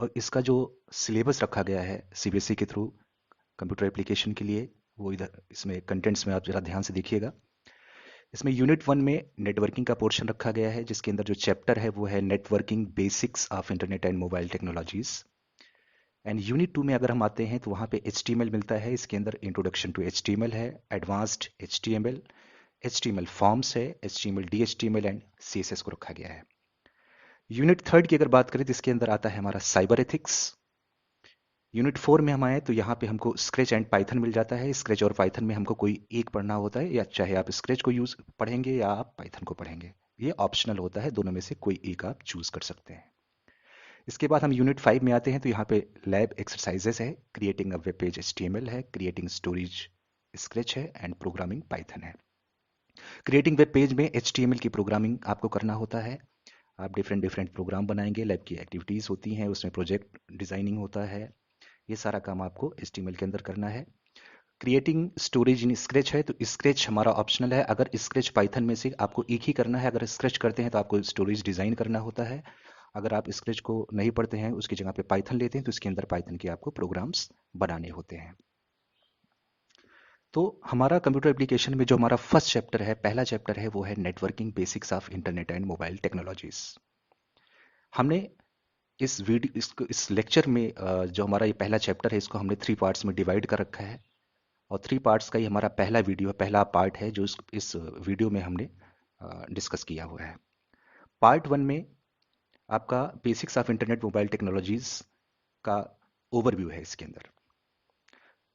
और इसका जो सिलेबस रखा गया है सीबीएसई के थ्रू कंप्यूटर एप्लीकेशन के लिए, वो इधर इसमें कंटेंट्स में आप जरा ध्यान से देखिएगा। इसमें यूनिट 1 में नेटवर्किंग का पोर्शन रखा गया है, जिसके अंदर जो चैप्टर है वो है networking basics of internet and mobile technologies. And unit 2 में अगर हम आते हैं तो वहाँ पे HTML मिलता है। इसके अंदर इंट्रोडक्शन टू HTML है, एडवांस्ड HTML, HTML फॉर्म्स है, HTML DHTML एंड CSS को रखा गया है। यूनिट 3 की अगर बात करें तो इसके अंदर आता है हमारा साइबर एथिक्स। यूनिट 4 में हम आए तो यहाँ पे हमको स्क्रैच एंड पाइथन मिल जाता है। स्क्रैच और पाइथन में हमको कोई एक पढ़ना होता है, या चाहे आप स्क्रैच को यूज पढ़ेंगे या आप पाइथन को पढ़ेंगे, ये ऑप्शनल होता है, दोनों में से कोई एक आप चूज कर सकते हैं। इसके बाद हम यूनिट 5 में आते हैं तो यहाँ पे लैब एक्सरसाइजेस है, creating a web page HTML है, क्रिएटिंग स्टोरेज स्क्रैच है एंड प्रोग्रामिंग पाइथन है। क्रिएटिंग वेब पेज में HTML की प्रोग्रामिंग आपको करना होता है। आप डिफरेंट डिफरेंट प्रोग्राम बनाएंगे, लैब की एक्टिविटीज़ होती हैं, उसमें प्रोजेक्ट डिजाइनिंग होता है, ये सारा काम आपको HTML के अंदर करना है। क्रिएटिंग स्टोरेज इन स्क्रैच है तो स्क्रैच हमारा ऑप्शनल है। अगर स्क्रैच पाइथन में से आपको एक ही करना है, अगर स्क्रैच करते हैं तो आपको स्टोरेज डिजाइन करना होता है। अगर आप स्क्रैच को नहीं पढ़ते हैं, उसकी जगह पे पाइथन लेते हैं, तो इसके अंदर पाइथन के आपको प्रोग्राम्स बनाने होते हैं। तो हमारा कंप्यूटर एप्लीकेशन में जो हमारा फर्स्ट चैप्टर है, पहला चैप्टर है, वो है networking basics of internet and mobile technologies. हमने इस वीडियो इस लेक्चर में जो हमारा ये पहला चैप्टर है, इसको हमने 3 पार्ट्स में डिवाइड कर रखा है। और 3 पार्ट्स का ही हमारा पहला वीडियो, पहला पार्ट है जो इस वीडियो में हमने डिस्कस किया हुआ है। पार्ट 1 में आपका basics of internet mobile technologies का ओवरव्यू है इसके अंदर।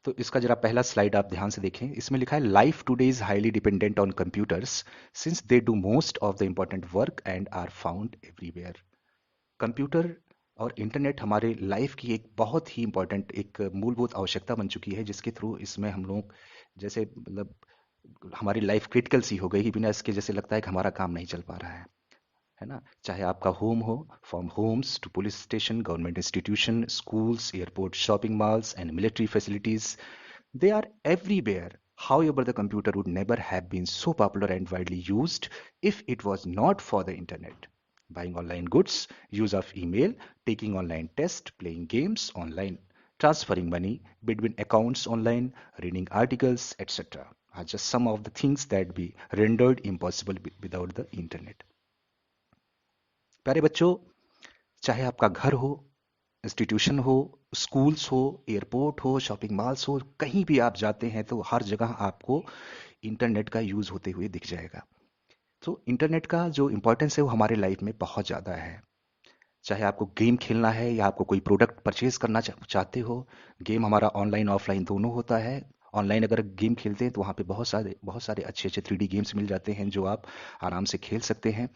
तो इसका जरा पहला स्लाइड आप ध्यान से देखें। इसमें लिखा है life today is highly dependent on computers since they do most of the important work and are found everywhere. Computer और इंटरनेट हमारे लाइफ की एक बहुत ही इंपॉर्टेंट, एक मूलभूत आवश्यकता बन चुकी है, जिसके थ्रू इसमें हम लोग जैसे मतलब हमारी लाइफ क्रिटिकल सी हो गई कि बिना इसके जैसे लगता है कि हमारा काम नहीं चल पा रहा है ना। चाहे आपका होम हो, from homes to police station, government institution, schools, airport, shopping malls and military facilities, they are everywhere. However, the computer would never have been so popular and widely used if it was not for the internet. Buying online goods, use of email, taking online tests, playing games online, transferring money between accounts online, reading articles, etc. are just some of the things that be rendered impossible without the internet. प्यारे बच्चों, चाहे आपका घर हो, institution हो, schools हो, airport हो, shopping malls हो, कहीं भी आप जाते हैं तो हर जगह आपको इंटरनेट का यूज़ होते हुए दिख जाएगा। तो इंटरनेट का जो इम्पोर्टेंस है वो हमारे लाइफ में बहुत ज़्यादा है। चाहे आपको गेम खेलना है या आपको कोई प्रोडक्ट परचेज करना चाहते हो, गेम हमारा ऑनलाइन ऑफलाइन दोनों होता है। ऑनलाइन अगर गेम खेलते हैं तो वहाँ पे बहुत सारे अच्छे अच्छे 3D गेम्स मिल जाते हैं जो आप आराम से खेल सकते हैं।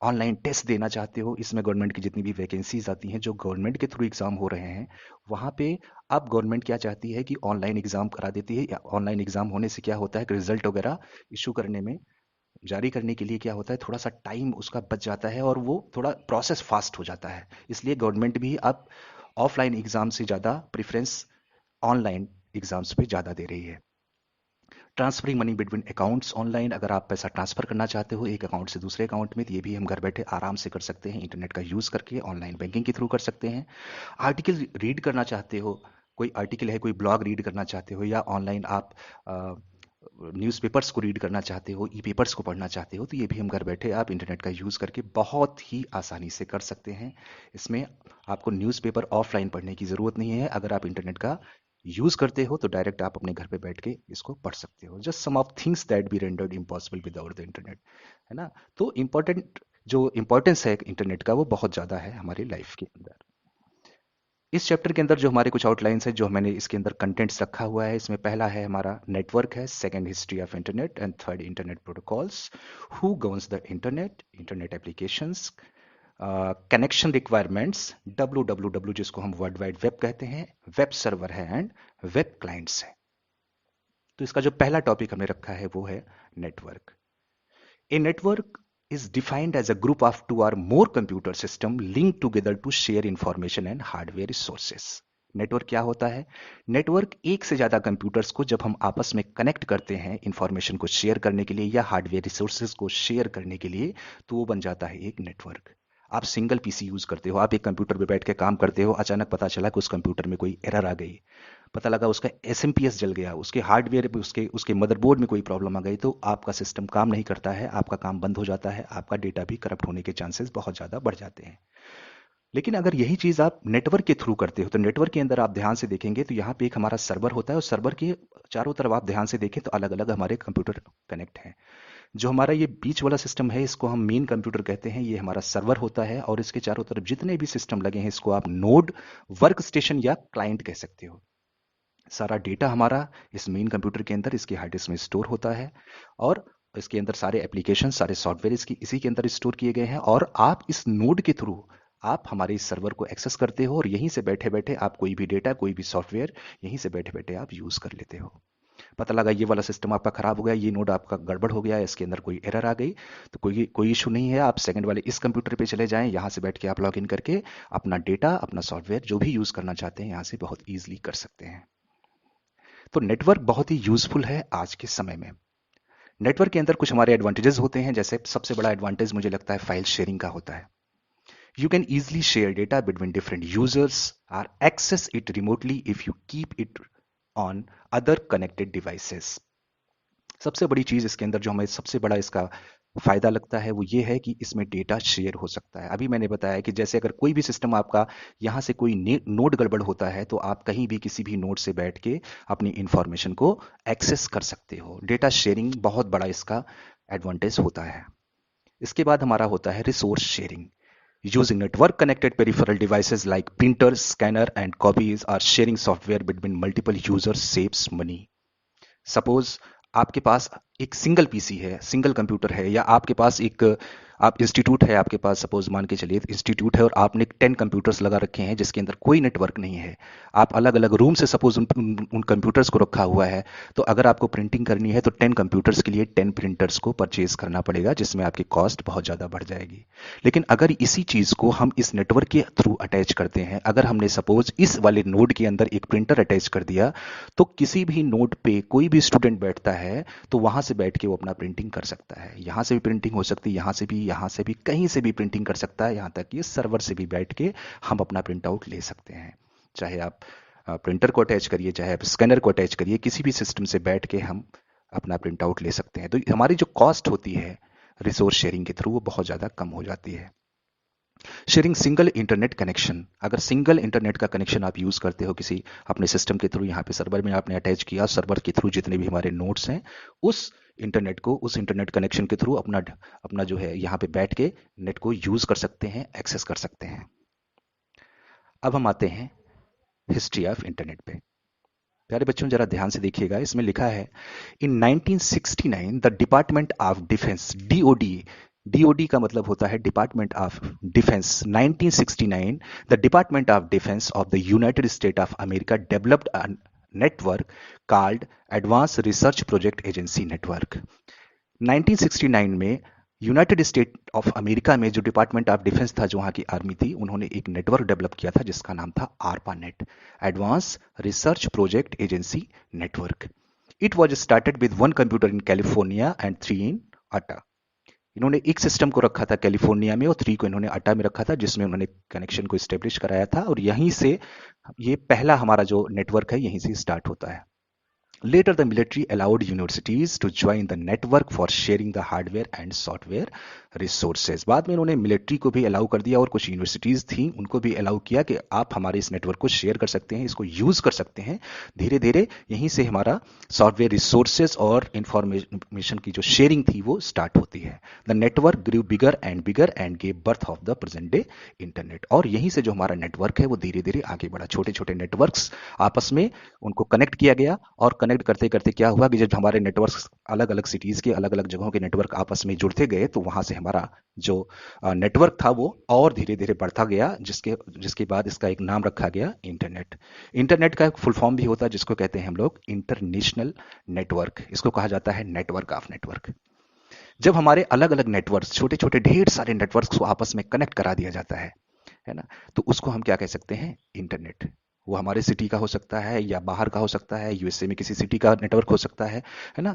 ऑनलाइन टेस्ट देना चाहते हो, इसमें गवर्नमेंट की जितनी भी वैकेंसीज आती हैं, जो गवर्नमेंट के थ्रू एग्जाम हो रहे हैं, वहाँ पे अब गवर्नमेंट क्या चाहती है कि ऑनलाइन एग्जाम करा देती है। या ऑनलाइन एग्जाम होने से क्या होता है कि रिजल्ट वगैरह इशू करने में, जारी करने के लिए क्या होता है, थोड़ा सा टाइम उसका बच जाता है और वो थोड़ा प्रोसेस फास्ट हो जाता है। इसलिए गवर्नमेंट भी अब ऑफलाइन एग्जाम से ज़्यादा प्रेफरेंस ऑनलाइन एग्जाम्स पे ज़्यादा दे रही है। Transferring money between accounts online, अगर आप पैसा ट्रांसफर करना चाहते हो एक अकाउंट से दूसरे अकाउंट में, तो ये भी हम घर बैठे आराम से कर सकते हैं, इंटरनेट का यूज़ करके ऑनलाइन बैंकिंग के थ्रू कर सकते हैं। आर्टिकल रीड करना चाहते हो, कोई आर्टिकल है, कोई ब्लॉग रीड करना चाहते हो, या ऑनलाइन आप न्यूज़पेपर्स को रीड करना चाहते हो, ई पेपर्स को पढ़ना चाहते हो, तो ये भी हम घर बैठे आप इंटरनेट का यूज़ करके बहुत ही आसानी से कर सकते हैं। इसमें आपको न्यूज़पेपर ऑफलाइन पढ़ने की ज़रूरत नहीं है। अगर आप इंटरनेट का यूज़ करते हो तो डायरेक्ट आप अपने घर पे बैठ के इसको पढ़ सकते हो। Just some of things that be rendered impossible without the internet, है ना। तो इम्पोर्टेंट जो इम्पोर्टेंस है इंटरनेट का वो बहुत ज़्यादा है हमारी लाइफ के अंदर। इस चैप्टर के अंदर जो हमारे कुछ आउटलाइंस है, जो मैंने इसके अंदर कंटेंट्स रखा हुआ है, इसमें पहला है हमारा नेटवर्क है, second history of internet and third internet protocols, who governs the internet, internet applications, connection requirements, W जिसको हम वर्ल्ड वाइड वेब कहते हैं, वेब सर्वर है एंड वेब क्लाइंट्स है। तो इसका जो पहला टॉपिक हमने रखा है वो है network. A network is defined as a group of two or more computer systems linked together to share information and hardware resources. Network क्या होता है? नेटवर्क एक से ज्यादा कंप्यूटर्स को जब हम आपस में कनेक्ट करते हैं इंफॉर्मेशन को शेयर करने के लिए या हार्डवेयर रिसोर्सेज को शेयर करने के लिए, तो वो बन जाता है एक नेटवर्क। आप सिंगल पीसी यूज करते हो, आप एक कंप्यूटर पे बैठ के काम करते हो, अचानक पता चला कि उस कंप्यूटर में कोई एरर आ गई, पता लगा उसका एसएमपीएस जल गया, उसके हार्डवेयर पे उसके उसके मदरबोर्ड में कोई प्रॉब्लम आ गई, तो आपका सिस्टम काम नहीं करता है, आपका काम बंद हो जाता है, आपका डेटा भी करप्ट होने के चांसेस बहुत ज़्यादा बढ़ जाते हैं। लेकिन अगर यही चीज़ आप नेटवर्क के थ्रू करते हो, तो नेटवर्क के अंदर आप ध्यान से देखेंगे तो यहाँ पे एक हमारा सर्वर होता है, और सर्वर के चारों तरफ आप ध्यान से देखें तो अलग अलग हमारे कंप्यूटर कनेक्ट हैं। जो हमारा ये बीच वाला सिस्टम है, इसको हम मेन कंप्यूटर कहते हैं, ये हमारा सर्वर होता है, और इसके चारों तरफ जितने भी सिस्टम लगे हैं, इसको आप नोड, वर्क स्टेशन या क्लाइंट कह सकते हो। सारा डेटा हमारा इस मेन कंप्यूटर के अंदर इसके हार्ड डिस्क में स्टोर होता है, और इसके अंदर सारे एप्लीकेशन, सारे सॉफ्टवेयर इसकी इसी के अंदर स्टोर किए गए हैं, और आप इस नोड के थ्रू आप हमारे इस सर्वर को एक्सेस करते हो, और यहीं से बैठे बैठे आप कोई भी डेटा, कोई भी सॉफ्टवेयर यहीं से बैठे बैठे आप यूज कर लेते हो। पता लगा ये वाला सिस्टम आपका खराब हो गया, ये नोड आपका गड़बड़ हो गया, इसके अंदर कोई एरर आ गई, तो कोई कोई इशू नहीं है, आप सेकंड वाले इस कंप्यूटर पे चले जाएं, यहां से बैठ के आप लॉग इन करके अपना डेटा, अपना सॉफ्टवेयर जो भी यूज करना चाहते हैं, यहां से बहुत ईजिली कर सकते हैं। तो नेटवर्क बहुत ही यूजफुल है आज के समय में। नेटवर्क के अंदर कुछ हमारे एडवांटेजेस होते हैं, जैसे सबसे बड़ा एडवांटेज मुझे लगता है फाइल शेयरिंग का होता है। You can easily share data between different users or access it remotely if you keep it on other connected devices. सबसे बड़ी चीज इसके अंदर जो हमें सबसे बड़ा इसका फायदा लगता है वो ये है कि इसमें डेटा शेयर हो सकता है। अभी मैंने बताया कि जैसे अगर कोई भी सिस्टम आपका यहाँ से कोई नोड गड़बड़ होता है, तो आप कहीं भी किसी भी नोड से बैठ के अपनी इंफॉर्मेशन को एक्सेस कर सकते हो। डेटा शेयरिंग बहुत बड़ा इसका एडवांटेज होता है। इसके बाद हमारा होता है resource sharing. Using network connected peripheral devices like printers, scanner and copies are sharing software between multiple users saves money. Suppose आपके पास एक सिंगल पीसी है, सिंगल कंप्यूटर है, या आपके पास एक आप इंस्टीट्यूट है, आपके पास सपोज मान के चलिए इंस्टीट्यूट है, और आपने 10 कंप्यूटर्स लगा रखे हैं जिसके अंदर कोई नेटवर्क नहीं है। आप अलग अलग रूम से सपोज उन कंप्यूटर्स को रखा हुआ है, तो अगर आपको प्रिंटिंग करनी है तो 10 कंप्यूटर्स के लिए 10 प्रिंटर्स को परचेज करना पड़ेगा, जिसमें आपकी कॉस्ट बहुत ज़्यादा बढ़ जाएगी। लेकिन अगर इसी चीज़ को हम इस नेटवर्क के थ्रू अटैच करते हैं, अगर हमने सपोज इस वाले नोड के अंदर एक प्रिंटर अटैच कर दिया, तो किसी भी नोड पे कोई भी स्टूडेंट बैठता है तो वहां से बैठ के वो अपना प्रिंटिंग कर सकता है। यहाँ से भी प्रिंटिंग हो सकती है, यहाँ से भी, कहीं से भी प्रिंटिंग कर सकता है, यहाँ तक कि सर्वर से भी बैठ के हम अपना प्रिंट आउट ले सकते हैं। चाहे आप प्रिंटर को अटैच करिए, चाहे आप स्कैनर को अटैच करिए, किसी भी सिस्टम से बैठ के हम अपना प्रिंट आउट ले सकते हैं। तो हमारी जो कॉस्ट होती है रिसोर्स शेयरिंग के थ्रू वो बहुत ज़्यादा कम हो जाती है। Sharing single internet connection. अगर सिंगल इंटरनेट का कनेक्शन आप यूज करते हो किसी अपने सिस्टम के थ्रू, यहाँ पे सर्वर में आपने अटैच किया, सर्वर के थ्रू जितने भी हमारे नोड्स हैं उस इंटरनेट को, उस इंटरनेट कनेक्शन के थ्रू अपना अपना जो है यहाँ पे बैठ के नेट को यूज कर सकते हैं, एक्सेस कर सकते हैं। अब हम आते हैं हिस्ट्री ऑफ इंटरनेट पे। प्यारे बच्चों जरा ध्यान से देखिएगा, इसमें लिखा है इन 1969 the department of defence, DoD, DoD का मतलब होता है department of defence, 1969 the department of defence of the United state of America developed a network called advance research project agency network. 1969 में यूनाइटेड स्टेट ऑफ अमेरिका में जो department of defence था, जो वहाँ की आर्मी थी, उन्होंने एक नेटवर्क डेवलप किया था जिसका नाम था आरपा net, advance research project agency network. It was started with 1 computer in California and 3 इन अटा। इन्होंने एक सिस्टम को रखा था कैलिफोर्निया में और 3 को इन्होंने अटा में रखा था, जिसमें उन्होंने कनेक्शन को स्टेब्लिश कराया था, और यहीं से ये पहला हमारा जो नेटवर्क है यहीं से स्टार्ट होता है। Later, the military allowed universities to join the network for sharing the hardware and software resources. बाद में उन्होंने मिलिट्री को भी अलाउ कर दिया, और कुछ यूनिवर्सिटीज़ थी उनको भी अलाउ किया कि आप हमारे इस नेटवर्क को शेयर कर सकते हैं, इसको यूज़ कर सकते हैं। धीरे धीरे यहीं से हमारा सॉफ्टवेयर रिसोर्सेज और इंफॉर्मेशन की जो शेयरिंग थी वो स्टार्ट होती है। The network grew bigger and gave birth of the present day internet. और यहीं से जो हमारा नेटवर्क है वो धीरे धीरे आगे बढ़ा, छोटे छोटे नेटवर्क्स आपस में उनको कनेक्ट किया गया, और कनेक्ट करते करते क्या हुआ कि जब हमारे नेटवर्क अलग अलग सिटीज़ के, अलग अलग जगहों के नेटवर्क आपस में जुड़ते गए, तो वहाँ से हमारा जो नेटवर्क था वो और धीरे धीरे बढ़ता गया, जिसके जिसके बाद इसका एक नाम रखा गया इंटरनेट। इंटरनेट का एक फुल फॉर्म भी होता है जिसको कहते हैं हम लोग इंटरनेशनल नेटवर्क, इसको कहा जाता है नेटवर्क ऑफ नेटवर्क। जब हमारे अलग अलग नेटवर्क, छोटे छोटे ढेर सारे नेटवर्क्स को आपस में कनेक्ट करा दिया जाता है ना, तो उसको हम क्या कह सकते हैं, इंटरनेट। वो हमारे सिटी का हो सकता है या बाहर का हो सकता है, यूएसए में किसी सिटी का नेटवर्क हो सकता है ना,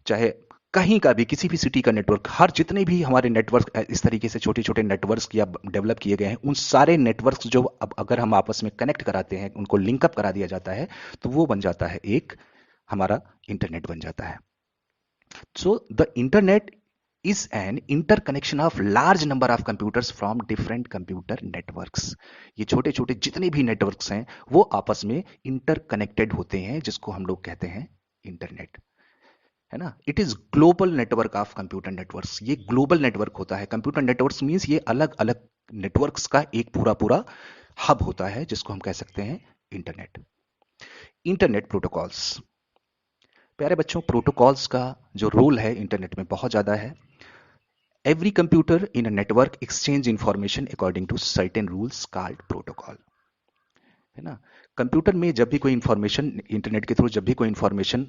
चाहे कहीं का भी किसी भी सिटी का नेटवर्क, हर जितने भी हमारे नेटवर्क इस तरीके से छोटे छोटे नेटवर्क या डेवलप किए गए हैं, उन सारे नेटवर्क्स जो अब अगर हम आपस में कनेक्ट कराते हैं, उनको लिंकअप करा दिया जाता है, तो वो बन जाता है एक हमारा इंटरनेट बन जाता है। So the internet is an interconnection of large number of computers from different computer networks। ये छोटे छोटे जितने भी नेटवर्क्स हैं वो आपस में इंटरकनेक्टेड होते हैं, जिसको हम लोग कहते हैं इंटरनेट, है ना। It is global network of computer networks. ये ग्लोबल नेटवर्क होता है। कंप्यूटर नेटवर्क्स मींस ये अलग अलग नेटवर्क्स का एक पूरा पूरा हब होता है, जिसको हम कह सकते हैं इंटरनेट। इंटरनेट प्रोटोकॉल्स, प्यारे बच्चों, प्रोटोकॉल्स का जो रोल है इंटरनेट में बहुत ज्यादा है। Every computer in a network exchange information according to certain rules called protocol, है ना। कंप्यूटर में जब भी कोई इंफॉर्मेशन इंटरनेट के थ्रू जब भी कोई इंफॉर्मेशन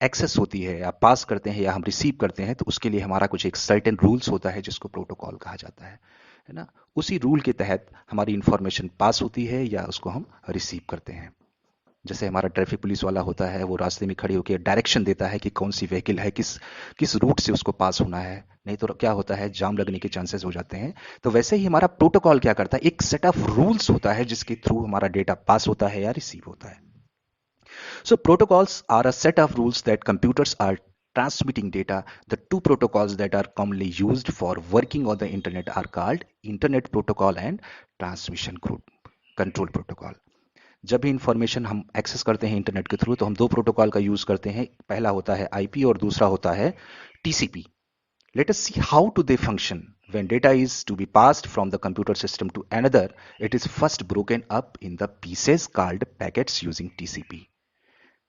एक्सेस होती है या पास करते हैं या हम रिसीव करते हैं, तो उसके लिए हमारा कुछ एक सर्टेन रूल्स होता है, जिसको प्रोटोकॉल कहा जाता है ना। उसी रूल के तहत हमारी इंफॉर्मेशन पास होती है या उसको हम रिसीव करते हैं। जैसे हमारा ट्रैफिक पुलिस वाला होता है, वो रास्ते में खड़ी होकर डायरेक्शन देता है कि कौन सी व्हीकल है, किस किस रूट से उसको पास होना है, नहीं तो क्या होता है, जाम लगने के चांसेस हो जाते हैं। तो वैसे ही हमारा प्रोटोकॉल क्या करता है, एक सेट ऑफ रूल्स होता है जिसके थ्रू हमारा डेटा पास होता है या रिसीव होता है। So protocols are a set of rules that computers are transmitting data. The two protocols that are commonly used for working on the internet are called internet protocol and transmission control protocol। जब भी information हम access करते हैं internet के through, तो हम दो protocol का यूज करते हैं। पहला होता है आईपी और दूसरा होता है TCP. Let us see how to they function. When data is to be passed from the computer system to another, it is first broken up in the pieces called packets using TCP।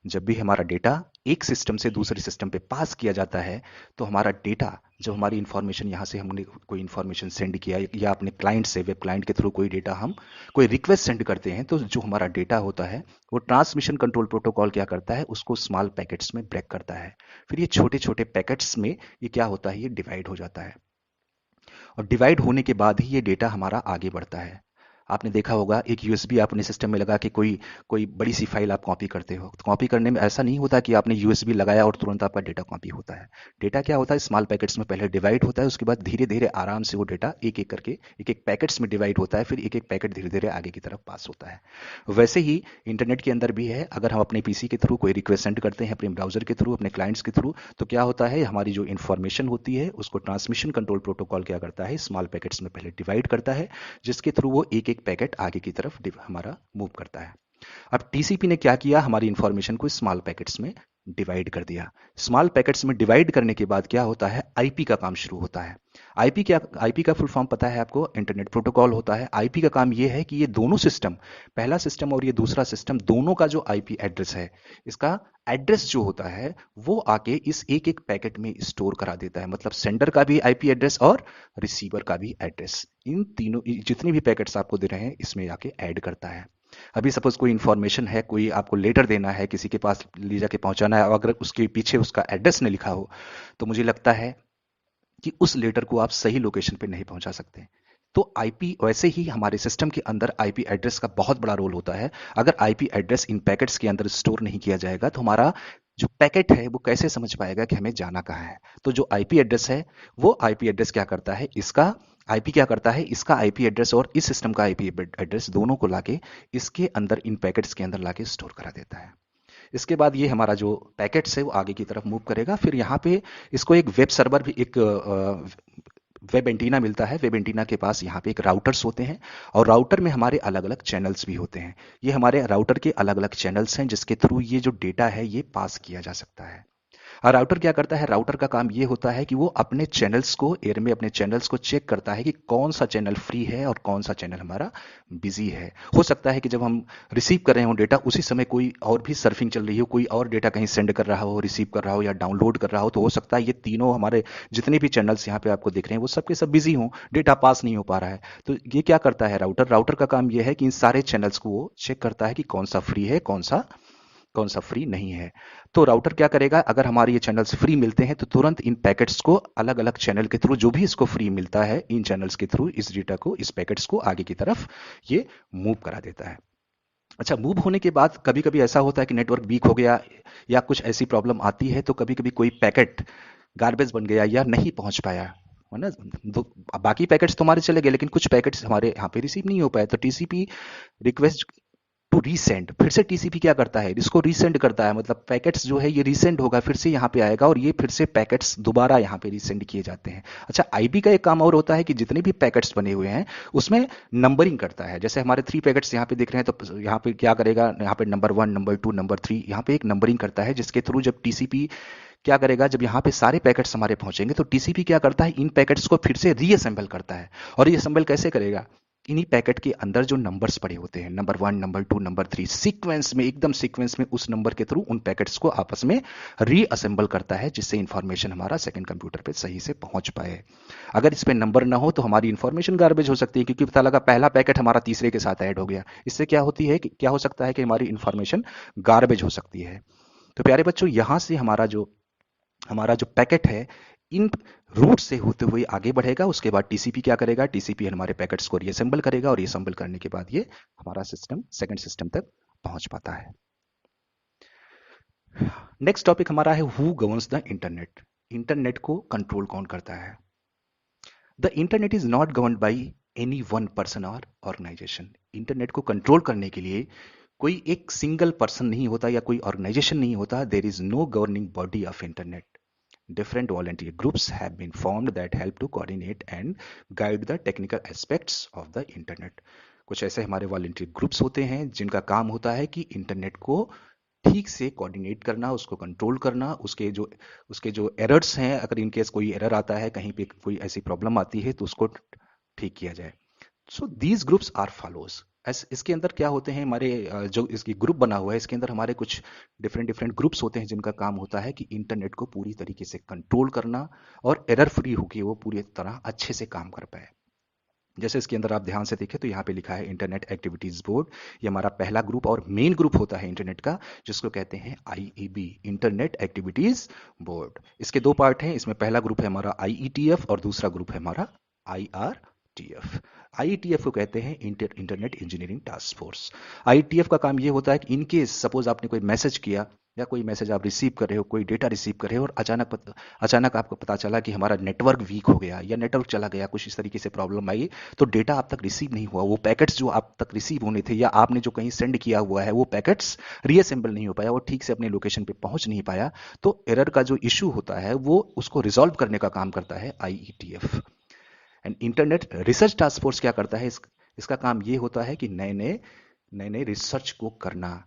जब भी हमारा data एक system से दूसरे system पे पास किया जाता है, तो हमारा डेटा, जो हमारी इंफॉर्मेशन, यहाँ से हमने कोई इंफॉर्मेशन सेंड किया या अपने क्लाइंट से वेब क्लाइंट के थ्रू कोई डेटा हम कोई रिक्वेस्ट सेंड करते हैं, तो जो हमारा डेटा होता है वो ट्रांसमिशन कंट्रोल प्रोटोकॉल क्या करता है, उसको स्मॉल पैकेट्स में ब्रेक करता है। फिर ये छोटे छोटे पैकेट्स में ये क्या होता है, ये डिवाइड हो जाता है, और डिवाइड होने के बाद ही ये डेटा हमारा आगे बढ़ता है। आपने देखा होगा, एक यूएसबी आपने सिस्टम में लगा के कोई कोई बड़ी सी फाइल आप कॉपी करते हो, तो कॉपी करने में ऐसा नहीं होता कि आपने यूएसबी लगाया और तुरंत आपका डेटा कॉपी होता है। डेटा क्या होता है, स्मॉल पैकेट्स में पहले डिवाइड होता है, उसके बाद धीरे धीरे आराम से वो डेटा एक एक करके एक एक पैकेट्स में डिवाइड होता है, फिर एक एक पैकेट धीरे धीरे आगे की तरफ पास होता है। वैसे ही इंटरनेट के अंदर भी है। अगर हम अपने पीसी के थ्रू कोई रिक्वेस्ट सेंड करते हैं, अपने ब्राउजर के थ्रू, अपने क्लाइंट्स के थ्रू, तो क्या होता है, हमारी जो इन्फॉर्मेशन होती है उसको ट्रांसमिशन कंट्रोल प्रोटोकॉल क्या करता है, स्मॉल पैकेट्स में पहले डिवाइड करता है, जिसके थ्रू वो एक एक पैकेट आगे की तरफ हमारा मूव करता है। अब टीसीपी ने क्या किया, हमारी इंफॉर्मेशन को स्मॉल पैकेट्स में डिवाइड कर दिया। स्मॉल पैकेट्स में डिवाइड करने के बाद क्या होता है, आईपी का काम शुरू होता है। आईपी क्या, आईपी का फुल फॉर्म पता है आपको, इंटरनेट प्रोटोकॉल होता है। आईपी का काम यह है कि ये दोनों सिस्टम, पहला सिस्टम और ये दूसरा सिस्टम, दोनों का जो आईपी एड्रेस है, इसका एड्रेस जो होता है वो आके इस एक एक पैकेट में स्टोर करा देता है। मतलब सेंडर का भी आईपी एड्रेस और रिसीवर का भी एड्रेस, इन तीनों जितनी भी पैकेट्स आपको दे रहे हैं इसमें आके ऐड करता है। अभी सपोज कोई इंफॉर्मेशन है, कोई आपको लेटर देना है, किसी के पास ले जाके पहुंचाना है, अगर उसके पीछे उसका एड्रेस नहीं लिखा हो, तो मुझे लगता है कि उस लेटर को आप सही लोकेशन पे नहीं पहुंचा सकते। तो आईपी, वैसे ही हमारे सिस्टम के अंदर आईपी एड्रेस का बहुत बड़ा रोल होता है। अगर आईपी एड्रेस इन पैकेट्स के अंदर स्टोर नहीं किया जाएगा, तो हमारा जो पैकेट है वो कैसे समझ पाएगा कि हमें जाना कहाँ है। तो जो आईपी एड्रेस है, वो आईपी एड्रेस क्या करता है, इसका आईपी क्या करता है, इसका आईपी एड्रेस और इस सिस्टम का आईपी एड्रेस दोनों को लाके इसके अंदर, इन पैकेट्स के अंदर लाके स्टोर करा देता है। इसके बाद ये हमारा जो पैकेट्स है वो आगे की तरफ मूव करेगा। फिर यहाँ पे इसको एक वेब सर्वर भी, एक वेब एंटीना मिलता है। वेब एंटीना के पास यहाँ पे एक राउटर्स होते हैं, और राउटर में हमारे अलग अलग चैनल्स भी होते हैं। ये हमारे राउटर के अलग अलग चैनल्स हैं, जिसके थ्रू ये जो डेटा है ये पास किया जा सकता है। और राउटर क्या करता है, राउटर का काम ये होता है कि वो अपने चैनल्स को, एयर में अपने चैनल्स को चेक करता है कि कौन सा चैनल फ्री है और कौन सा चैनल हमारा बिजी है। हो सकता है कि जब हम रिसीव कर रहे हो डेटा, उसी समय कोई और भी सर्फिंग चल रही हो, कोई और डेटा कहीं सेंड कर रहा हो, रिसीव कर रहा हो या डाउनलोड कर रहा हो, तो हो सकता है ये तीनों हमारे जितने भी चैनल्स यहाँ पे आपको दिख रहे हैं वो सबके सब बिजी हों, डेटा पास नहीं हो पा रहा है। तो ये क्या करता है राउटर, राउटर का काम ये है कि इन सारे चैनल्स को वो चेक करता है कि कौन सा फ्री है, कौन सा फ्री नहीं है। तो राउटर क्या करेगा, अगर हमारे ये चैनल्स फ्री मिलते हैं, तो तुरंत इन पैकेट्स को अलग अलग चैनल के थ्रू, जो भी इसको फ्री मिलता है, इन चैनल्स के थ्रू इस डेटा को, इस पैकेट्स को आगे की तरफ ये मूव करा देता है। अच्छा, मूव होने के बाद कभी कभी ऐसा होता है कि नेटवर्क वीक हो गया या कुछ ऐसी प्रॉब्लम आती है, तो कभी कभी कोई पैकेट गार्बेज बन गया या नहीं पहुंच पाया, है ना। बाकी पैकेट्स तुम्हारे चले गए लेकिन कुछ पैकेट्स हमारे यहाँ पे रिसीव नहीं हो पाए, तो टीसीपी रिक्वेस्ट टू रीसेंड, फिर से टीसीपी क्या करता है, इसको रीसेंड करता है, मतलब पैकेट्स जो है ये रीसेंड होगा, फिर से यहाँ पे आएगा और ये फिर से पैकेट्स दोबारा यहाँ पे रीसेंड किए जाते हैं। अच्छा, आईबी का एक काम और होता है कि जितने भी पैकेट्स बने हुए हैं उसमें नंबरिंग करता है। जैसे हमारे 3 पैकेट्स यहाँ पे दिख रहे हैं, तो यहाँ पे क्या करेगा, यहाँ पे नंबर 1, नंबर 2, नंबर 3, यहाँ पे एक नंबरिंग करता है, जिसके थ्रू जब टीसीपी क्या करेगा, जब यहाँ पे सारे पैकेट्स हमारे पहुंचेंगे तो टीसीपी क्या करता है, इन पैकेट्स को फिर से रीअसेंबल करता है। और रीअसेंबल कैसे करेगा, इन्हीं पैकेट के अंदर जो नंबर्स पड़े होते हैं, नंबर 1, नंबर 2, नंबर 3, सीक्वेंस में, एकदम सीक्वेंस में उस नंबर के थ्रू उन पैकेट्स को आपस में रीअसेंबल करता है, जिससे इंफॉर्मेशन हमारा सेकंड कंप्यूटर पे सही से पहुंच पाए। अगर इस पे नंबर ना हो तो हमारी इंफॉर्मेशन गार्बेज हो सकती है, क्योंकि पता लगा पहला पैकेट हमारा तीसरे के साथ ऐड हो गया। इससे क्या होती है कि क्या हो सकता है कि हमारी इंफॉर्मेशन गार्बेज हो सकती है। तो प्यारे बच्चों, यहां से हमारा जो पैकेट है इन रूट से होते हुए आगे बढ़ेगा। उसके बाद टीसीपी क्या करेगा, टीसीपी हमारे पैकेट्स को रीअसेंबल करेगा और रीअसेंबल करने के बाद ये हमारा सिस्टम सेकंड सिस्टम तक पहुंच पाता है। नेक्स्ट टॉपिक हमारा है who governs the internet. Internet को कंट्रोल कौन करता है। The internet is not governed by any one person और ऑर्गेनाइजेशन। इंटरनेट को कंट्रोल करने के लिए कोई एक सिंगल पर्सन नहीं होता या कोई ऑर्गेनाइजेशन नहीं होता। There is no governing body of internet. Different volunteer groups have been formed that help to coordinate and guide the technical aspects of the internet. कुछ ऐसे हमारे वॉलंटियर ग्रुप्स होते हैं जिनका काम होता है कि इंटरनेट को ठीक से कोऑर्डिनेट करना, उसको कंट्रोल करना, उसके जो एरर्स हैं, अगर इनकेस कोई एरर आता है, कहीं पे कोई ऐसी प्रॉब्लम आती है तो उसको ठीक किया जाए। So these groups are follows. इसके अंदर क्या होते हैं, हमारे जो इसकी ग्रुप बना हुआ है इसके अंदर हमारे कुछ डिफरेंट डिफरेंट ग्रुप्स होते हैं जिनका काम होता है कि इंटरनेट को पूरी तरीके से कंट्रोल करना और एरर फ्री होकर वो पूरी तरह अच्छे से काम कर पाए। जैसे इसके अंदर आप ध्यान से देखें तो यहाँ पे लिखा है इंटरनेट एक्टिविटीज बोर्ड। ये हमारा पहला ग्रुप और मेन ग्रुप होता है इंटरनेट का, जिसको कहते हैं आईईबी, इंटरनेट एक्टिविटीज बोर्ड। इसके 2 पार्ट हैं, इसमें पहला ग्रुप है हमारा आईईटीएफ और दूसरा ग्रुप है हमारा आईआरटीएफ। आईईटीएफ को कहते हैं internet engineering task force. IETF का काम ये होता है कि इनकेस सपोज आपने कोई मैसेज किया या कोई मैसेज आप रिसीव कर रहे हो, कोई डेटा रिसीव कर रहे हो और अचानक आपको पता चला कि हमारा नेटवर्क वीक हो गया या नेटवर्क चला गया, कुछ इस तरीके से प्रॉब्लम आई, तो डेटा आप तक रिसीव नहीं हुआ, वो पैकेट्स जो आप तक रिसीव होने थे या आपने जो कहीं सेंड किया हुआ है वो पैकेट्स रीअसेंबल नहीं हो पाया, वो ठीक से अपने लोकेशन पे पहुंच नहीं पाया, तो एरर का जो इशू होता है वो उसको रिजॉल्व करने का काम करता है IETF. And internet research task force क्या करता है, इसका काम ये होता है कि नए नए रिसर्च को करना।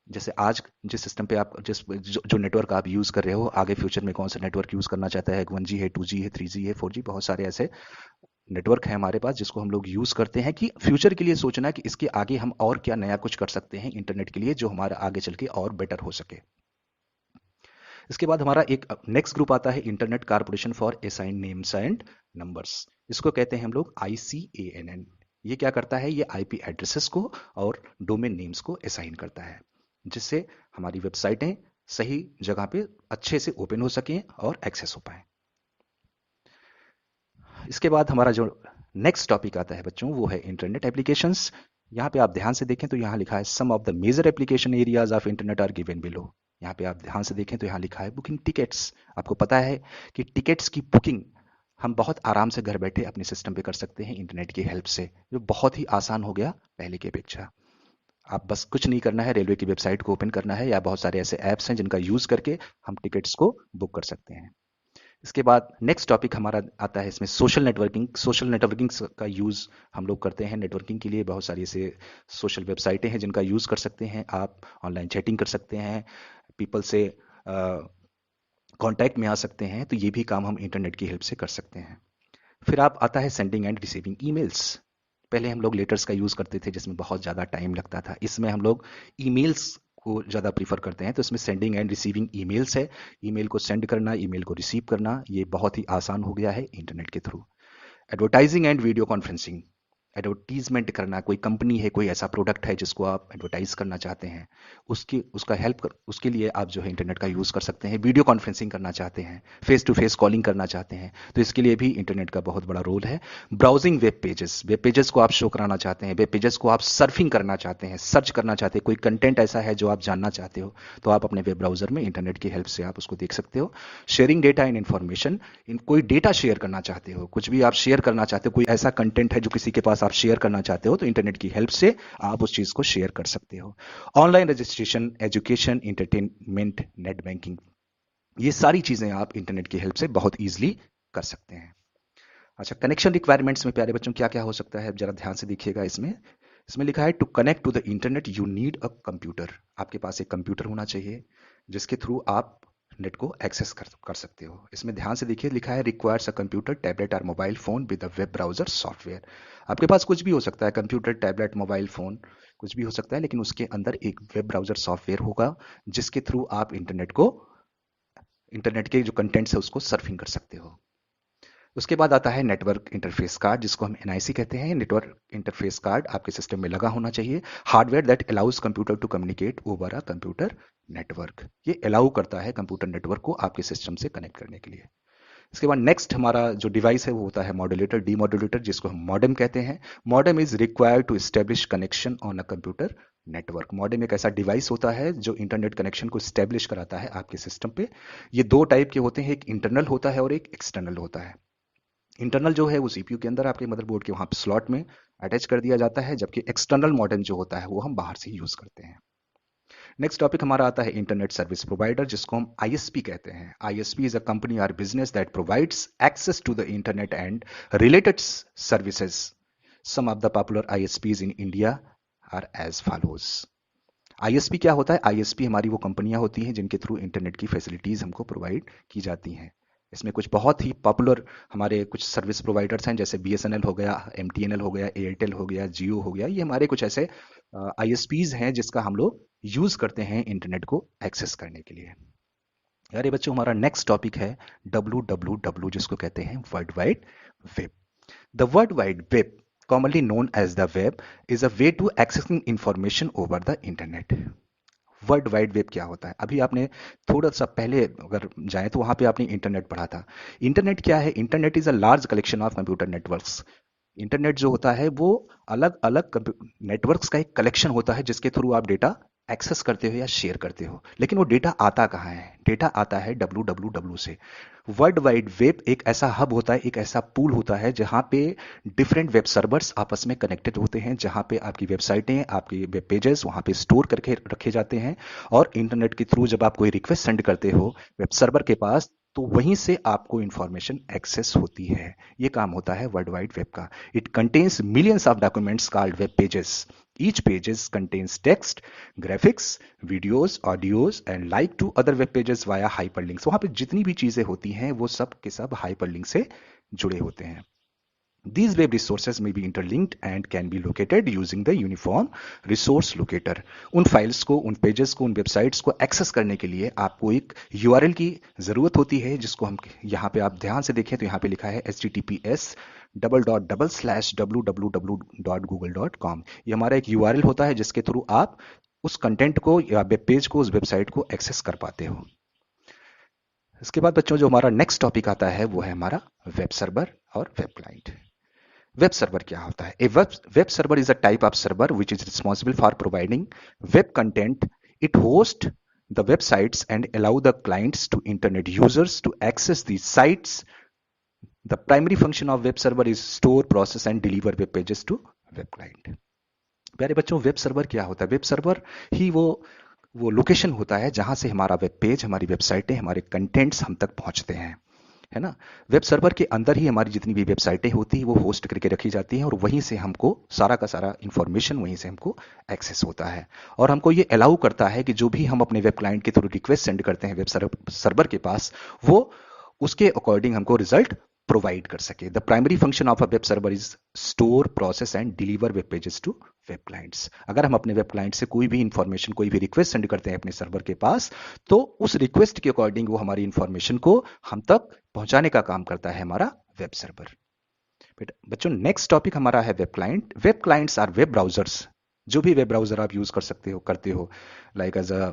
जैसे आज जिस सिस्टम पे आप जो नेटवर्क आप यूज कर रहे हो, आगे फ्यूचर में कौन सा नेटवर्क यूज करना चाहता है, 1G है, 2G है, 3G है, 4G, बहुत सारे ऐसे नेटवर्क है हमारे पास जिसको हम लोग यूज करते हैं कि फ्यूचर के लिए सोचना कि इसके आगे हम और क्या नया कुछ कर सकते हैं इंटरनेट के लिए जो हमारा आगे चल के और बेटर हो सके। इसके बाद हमारा एक नेक्स्ट ग्रुप आता है internet corporation for assign names and numbers. इसको कहते हैं हम लोग ICANN। ये क्या करता है, ये आईपी एड्रेसेस को और डोमेन नेम्स को असाइन करता है, जिससे हमारी वेबसाइटें सही जगह पे अच्छे से ओपन हो सकें और एक्सेस हो पाए। इसके बाद हमारा जो नेक्स्ट टॉपिक आता है बच्चों वो है इंटरनेट एप्लीकेशंस। यहाँ पे आप ध्यान से देखें तो यहाँ लिखा है some of the major application areas of internet are given below. यहाँ पे आप ध्यान से देखें तो यहाँ लिखा है बुकिंग टिकट्स। आपको पता है कि टिकट्स की बुकिंग हम बहुत आराम से घर बैठे अपने सिस्टम पे कर सकते हैं इंटरनेट की हेल्प से, जो बहुत ही आसान हो गया पहले की अपेक्षा। आप बस कुछ नहीं करना है, रेलवे की वेबसाइट को ओपन करना है या बहुत सारे ऐसे ऐप्स हैं जिनका यूज करके हम टिकट्स को बुक कर सकते हैं। इसके बाद नेक्स्ट टॉपिक हमारा आता है इसमें सोशल नेटवर्किंग। सोशल नेटवर्किंग का यूज़ हम लोग करते हैं नेटवर्किंग के लिए। बहुत सारी ऐसे सोशल वेबसाइटें हैं जिनका यूज़ कर सकते हैं, आप ऑनलाइन चैटिंग कर सकते हैं, पीपल से कांटेक्ट में आ सकते हैं, तो ये भी काम हम इंटरनेट की हेल्प से कर सकते हैं। फिर आप आता है सेंडिंग एंड रिसीविंग ईमेल्स। पहले हम लोग लेटर्स का यूज़ करते थे जिसमें बहुत ज़्यादा टाइम लगता था, इसमें हम लोग ईमेल्स को ज़्यादा प्रीफर करते हैं, तो इसमें सेंडिंग एंड रिसीविंग ईमेल्स है। ईमेल को सेंड करना, ईमेल को रिसीव करना, ये बहुत ही आसान हो गया है इंटरनेट के through. Advertising and video conferencing. Advertisement करना, कोई कंपनी है, कोई ऐसा प्रोडक्ट है जिसको आप एडवर्टाइज करना चाहते हैं, उसके लिए आप जो है इंटरनेट का यूज़ कर सकते हैं। वीडियो कॉन्फ्रेंसिंग करना चाहते हैं, फेस टू फेस कॉलिंग करना चाहते हैं, तो इसके लिए भी इंटरनेट का बहुत बड़ा रोल है। ब्राउजिंग वेब पेजेस को आप शो कराना चाहते हैं, वेब पेजेस को आप सर्फिंग करना चाहते हैं, सर्च करना चाहते हैं, कोई कंटेंट ऐसा है जो आप जानना चाहते हो, तो आप अपने वेब ब्राउजर में इंटरनेट की हेल्प से आप उसको देख सकते हो। शेयरिंग डेटा एंड इन्फॉर्मेशन, कोई डेटा शेयर करना चाहते हो, कुछ भी आप शेयर करना चाहते हो, कोई ऐसा कंटेंट है जो किसी के पास आप शेयर करना चाहते हो, तो इंटरनेट की हेल्प से आप उस चीज को शेयर कर सकते हो। Online registration, education, entertainment, net banking, ये सारी चीजें आप इंटरनेट की हेल्प से बहुत ईजिली कर सकते हैं। अच्छा, कनेक्शन रिक्वायरमेंट्स में प्यारे बच्चों क्या क्या हो सकता है, जरा ध्यान से देखिएगा। इसमें इसमें लिखा है to connect to the internet you need a computer. आपके पास एक कंप्यूटर होना चाहिए जिसके थ्रू आप नेट को एक्सेस कर सकते हो। इसमें ध्यान से देखिए, लिखा है रिक्वायर्स अ कंप्यूटर, टैबलेट और mobile phone with a web browser software. आपके पास कुछ भी हो सकता है, कंप्यूटर, टैबलेट, मोबाइल फोन, कुछ भी हो सकता है, लेकिन उसके अंदर एक वेब ब्राउजर सॉफ्टवेयर होगा जिसके थ्रू आप इंटरनेट के जो कंटेंट्स है उसको सर्फिंग कर सकते हो। उसके बाद आता है नेटवर्क इंटरफेस कार्ड, जिसको हम एनआईसी कहते हैं। नेटवर्क इंटरफेस कार्ड आपके सिस्टम में लगा होना चाहिए। Hardware that allows computer to communicate over a computer network, ये अलाउ करता है कंप्यूटर नेटवर्क को आपके सिस्टम से कनेक्ट करने के लिए। इसके बाद नेक्स्ट हमारा जो डिवाइस है वो होता है मॉड्यूलेटर, डीमॉड्यूलेटर, जिसको हम मॉडेम कहते हैं। Modem is required to establish connection on a computer network. Modem एक ऐसा डिवाइस होता है जो इंटरनेट कनेक्शन को स्टेब्लिश कराता है आपके सिस्टम पे। ये दो टाइप के होते हैं, एक इंटरनल होता है और एक एक्सटर्नल होता है। इंटरनल जो है वो सीपीयू के अंदर आपके मदरबोर्ड के वहां स्लॉट में अटैच कर दिया जाता है, जबकि एक्सटर्नल मॉडेम जो होता है वो हम बाहर से यूज करते हैं। नेक्स्ट टॉपिक हमारा आता है इंटरनेट सर्विस प्रोवाइडर, जिसको हम आईएसपी कहते हैं। आईएसपी इज अ कंपनी और business that provides access to the internet and related services. Some of the popular ISPs in India are as follows. ISP क्या होता है? आईएसपी हमारी वो कंपनियां होती हैं जिनके थ्रू इंटरनेट की फैसिलिटीज हमको प्रोवाइड की जाती हैं। इसमें कुछ बहुत ही पॉपुलर हमारे कुछ सर्विस प्रोवाइडर्स हैं, जैसे बीएसएनएल हो गया, एमटीएनएल हो गया, एयरटेल हो गया, जियो हो गया। ये हमारे कुछ ऐसे आईएसपीज हैं जिसका हम लोग यूज करते हैं इंटरनेट को एक्सेस करने के लिए। यार ये बच्चों, हमारा नेक्स्ट टॉपिक है WWW, जिसको कहते हैं world wide web. The World Wide Web, commonly known as the web, is a way to accessing information over the internet. World wide web क्या होता है? अभी आपने थोड़ा सा पहले अगर जाएं तो वहां पे आपने इंटरनेट पढ़ा था। इंटरनेट क्या है? Internet is a large collection of computer networks. Internet जो होता है वो अलग अलग नेटवर्क्स का एक कलेक्शन होता है जिसके थ्रू आप डेटा एक्सेस करते हो या शेयर करते हो। लेकिन वो डेटा आता कहाँ है? डेटा आता है WWW से। वर्ल्ड वाइड वेब एक ऐसा हब होता है, एक ऐसा पूल होता है जहां पे डिफरेंट वेब सर्वर्स आपस में कनेक्टेड होते हैं, जहां पे आपकी वेबसाइटें, आपकी वेब पेजेस वहां पे स्टोर करके रखे जाते हैं। और इंटरनेट के थ्रू जब आप कोई रिक्वेस्ट सेंड करते हो वेब सर्वर के पास, तो वहीं से आपको इंफॉर्मेशन एक्सेस होती है। ये काम होता है वर्ल्ड वाइड वेब का। It contains millions of documents called web pages. Each pages contains text, graphics, videos, audios and like to other web pages via hyperlinks। वहां पे जितनी भी चीजें होती हैं वो सब के सब हाइपरलिंक से जुड़े होते हैं। These web resources may be interlinked and can be located using the uniform resource locator। उन फाइल्स को, उन पेजेस को, उन वेबसाइट्स को एक्सेस करने के लिए आपको एक यूआरएल की जरूरत होती है, जिसको हम यहाँ पे आप ध्यान से देखें तो यहाँ पे लिखा है https://www.google.com। ये हमारा एक यूआरएल होता है जिसके थ्रू आप उस कंटेंट को या वेब पेज को, उस वेबसाइट को एक्सेस कर पाते हो। इसके बाद बच्चों जो हमारा नेक्स्ट टॉपिक आता है वो है हमारा वेब सर्वर और वेब क्लाइंट। वेब सर्वर क्या होता है? A web server is a type of server which is responsible for providing web content. It hosts the websites and allow the clients to internet users to access these sites. The primary function of web server is store, process and deliver web pages to web client. प्यारे बच्चों, web server क्या होता है? Web server ही वो location होता है जहां से हमारा वेब पेज, हमारी वेबसाइटें, हमारे कंटेंट्स हम तक पहुंचते हैं, है ना। वेब सर्वर के अंदर ही हमारी जितनी भी वेबसाइटें होती हैं वो होस्ट करके रखी जाती हैं और वहीं से हमको सारा का सारा इंफॉर्मेशन वहीं से हमको एक्सेस होता है। और हमको ये अलाउ करता है कि जो भी हम अपने वेब क्लाइंट के थ्रू रिक्वेस्ट सेंड करते हैं वेब सर्वर के पास, वो उसके अकॉर्डिंग हमको रिजल्ट प्रोवाइड कर सके। The primary function of a web server is store, process and deliver web pages to web clients. अगर हम अपने वेब क्लाइंट से कोई भी इंफॉर्मेशन, कोई भी रिक्वेस्ट सेंड करते हैं अपने सर्वर के पास, तो उस रिक्वेस्ट के अकॉर्डिंग वो हमारी इंफॉर्मेशन को हम तक पहुंचाने का काम करता है हमारा वेब सर्वर। बच्चों नेक्स्ट टॉपिक हमारा है web client. Web clients are web browsers, जो भी वेब ब्राउजर आप यूज कर सकते हो करते हो, like as a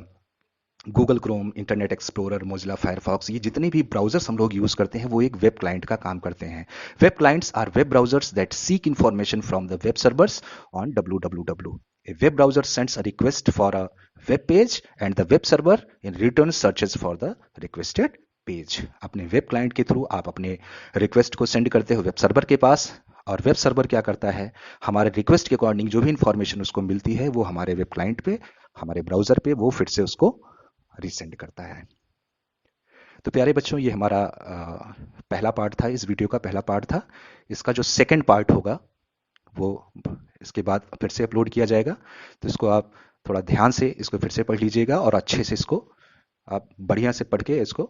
Google Chrome, Internet Explorer, Mozilla Firefox, ये जितने भी ब्राउजर्स हम लोग यूज करते हैं वो एक वेब क्लाइंट का काम करते हैं। Web clients are web browsers that seek information from the web servers on www. A web browser sends a request for a web page and the web server in return searches for the requested page. अपने web client के through आप अपने request को send करते हो web server के पास, और web server क्या करता है, हमारे रिक्वेस्ट के अकॉर्डिंग जो भी इंफॉर्मेशन उसको मिलती है वो हमारे वेब क्लाइंट पे, हमारे ब्राउजर पे वो फिर से उसको रिसेंड करता है। तो प्यारे बच्चों, ये हमारा पहला पार्ट था, इस वीडियो का पहला पार्ट था। इसका जो सेकंड पार्ट होगा वो इसके बाद फिर से अपलोड किया जाएगा, तो इसको आप थोड़ा ध्यान से इसको फिर से पढ़ लीजिएगा और अच्छे से इसको आप बढ़िया से पढ़ के इसको